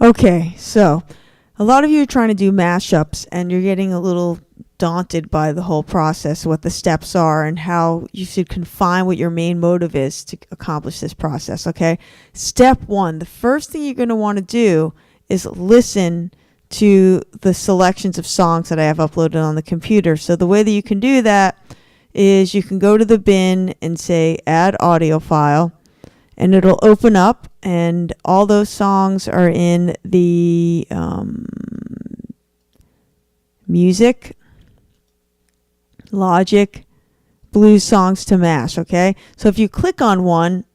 Okay, so a lot of you are trying to do mashups and you're getting a little daunted by the whole process, what the steps are, and how you should confine what your main motive is to accomplish this process, okay? Step one, the first thing you're going to want to do is listen to the selections of songs that I have uploaded on the computer. So the way that you can do that is you can go to the bin and say add audio file, and it'll open up, and all those songs are in the music, Logic, blues songs to mash, okay? So if you click on one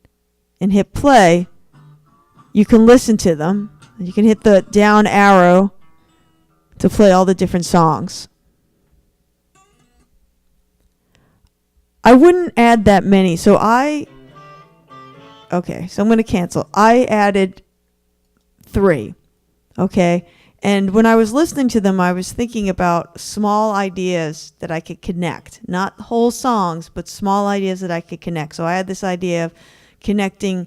and hit play, you can listen to them. You can hit the down arrow to play all the different songs. I wouldn't add that many, so I'm going to cancel. I added 3, okay? And when I was listening to them, I was thinking about small ideas that I could connect. Not whole songs, but small ideas that I could connect. So I had this idea of connecting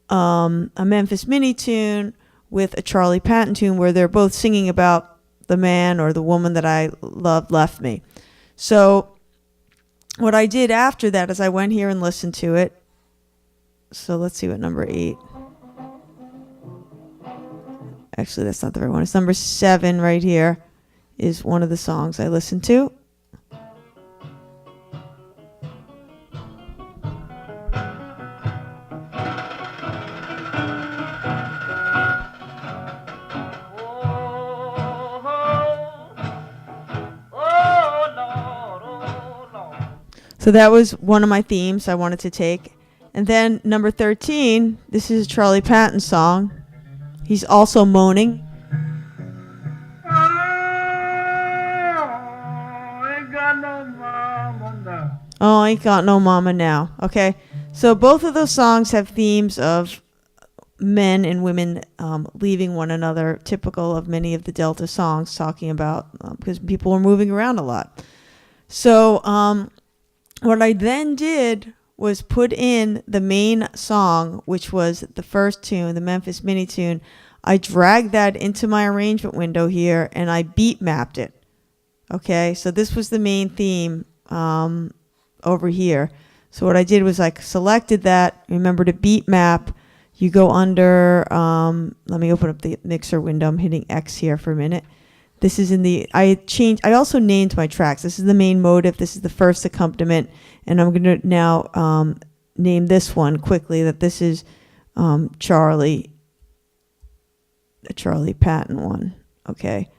a Memphis Minnie tune with a Charlie Patton tune where they're both singing about the man or the woman that I loved left me. So what I did after that is I went here and listened to it. So let's see what number 8. Actually, that's not the right one. It's number 7 right here is one of the songs I listened to. So that was one of my themes I wanted to take. And then number 13, this is a Charlie Patton song. He's also moaning. Oh, ain't got no mama now. Okay, so both of those songs have themes of men and women leaving one another, typical of many of the Delta songs, talking about because people were moving around a lot. So what I then did was put in the main song, which was the first tune, the Memphis Minnie tune. I dragged that into my arrangement window here, and I beat mapped it. Okay, so this was the main theme over here. So what I did was I selected that. Remember to beat map. You go under, let me open up the mixer window. I'm hitting X here for a minute. This is in the, I also named my tracks. This is the main motive. This is the first accompaniment. And I'm going to now name this one quickly, that this is Charlie, the Charlie Patton one. Okay.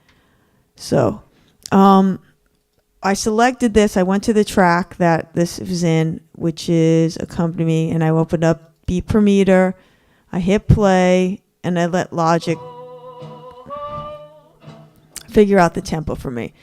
So I selected this. I went to the track that this was in, which is Accompany Me. And I opened up beat per meter. I hit play, and I let Logic figure out the tempo for me.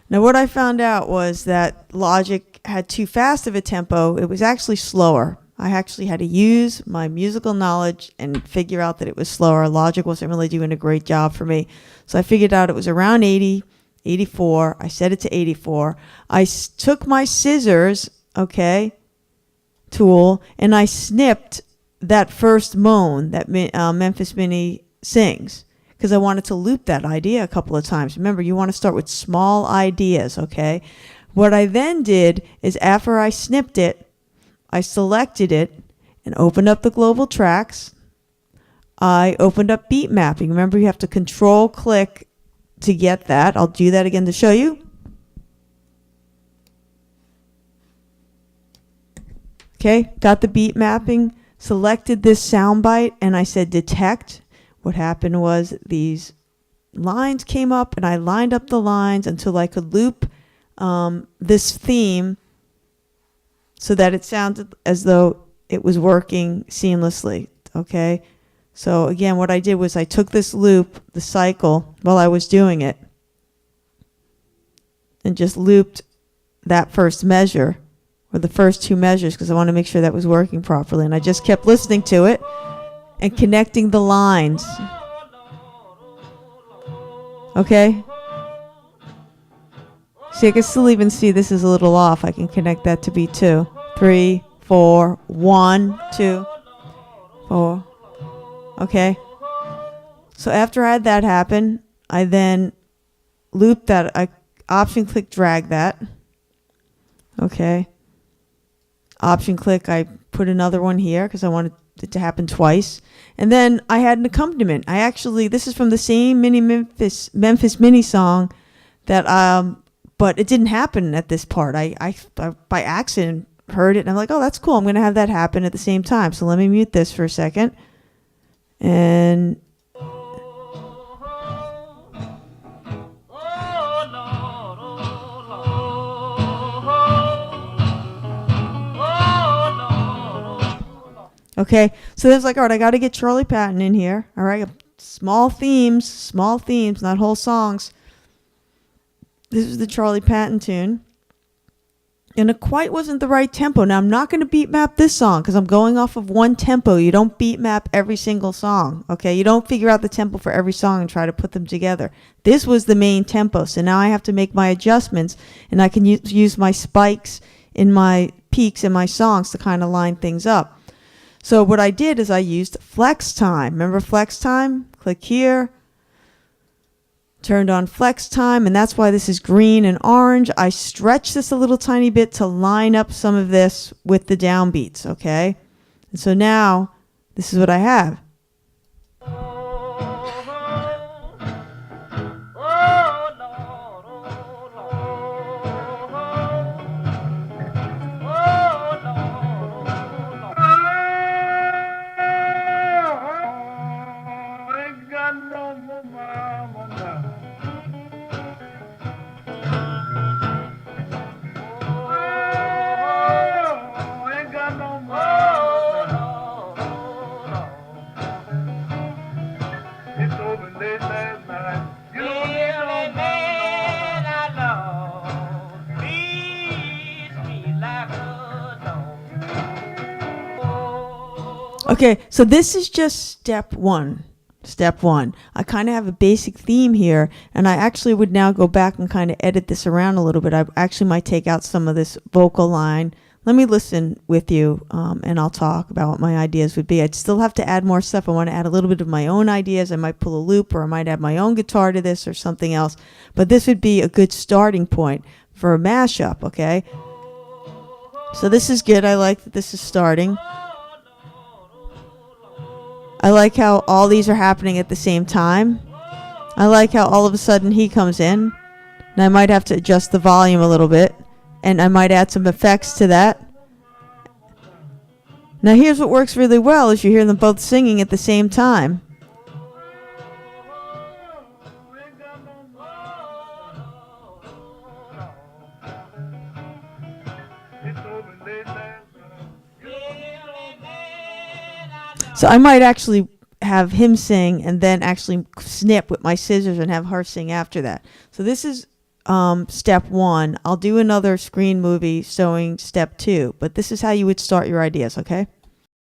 Now what I found out was that Logic had too fast of a tempo. It was actually slower. I actually had to use my musical knowledge and figure out that it was slower. Logic wasn't really doing a great job for me. So I figured out it was around 80, 84. I set it to 84. I took my scissors, okay, tool, and I snipped that first moan that Memphis Minnie sings, because I wanted to loop that idea a couple of times. Remember, you want to start with small ideas, okay? What I then did is after I snipped it, I selected it and opened up the global tracks. I opened up beat mapping. Remember, you have to control click to get that. I'll do that again to show you. Okay, got the beat mapping, selected this soundbite, and I said detect. What happened was these lines came up, and I lined up the lines until I could loop this theme so that it sounded as though it was working seamlessly, okay? So again, what I did was I took this loop, the cycle, while I was doing it, and just looped that first measure, or the first 2 measures, because I want to make sure that was working properly. And I just kept listening to it and connecting the lines. Okay? See, I can still even see this is a little off. I can connect that to beat 2, 3, 4, 1, 2, 4. Okay? So after I had that happen, I then looped that. I option click drag that. Okay. Option click, I put another one here because I wanted it to happen twice. And then I had an accompaniment. This is from the same Memphis Mini song that, but it didn't happen at this part. I by accident heard it and I'm like, oh, that's cool. I'm going to have that happen at the same time. So let me mute this for a second. And okay, so there's like, all right, I got to get Charlie Patton in here. All right, small themes, not whole songs. This is the Charlie Patton tune. And it quite wasn't the right tempo. Now, I'm not going to beat map this song because I'm going off of one tempo. You don't beat map every single song, okay? You don't figure out the tempo for every song and try to put them together. This was the main tempo, so now I have to make my adjustments, and I can use my spikes in my peaks in my songs to kind of line things up. So what I did is I used flex time. Remember flex time? Click here. Turned on flex time, and that's why this is green and orange. I stretched this a little tiny bit to line up some of this with the downbeats, okay? And so now, this is what I have. Okay, so this is just step one. Step one. I kind of have a basic theme here, and I actually would now go back and kind of edit this around a little bit. I actually might take out some of this vocal line. Let me listen with you, and I'll talk about what my ideas would be. I'd still have to add more stuff. I want to add a little bit of my own ideas. I might pull a loop, or I might add my own guitar to this or something else. But this would be a good starting point for a mashup, okay? So this is good. I like that this is starting. I like how all these are happening at the same time. I like how all of a sudden he comes in. And I might have to adjust the volume a little bit. And I might add some effects to that. Now here's what works really well is you hear them both singing at the same time. So I might actually have him sing and then actually snip with my scissors and have her sing after that. So this is step one. I'll do another screen movie showing step two, but this is how you would start your ideas, okay?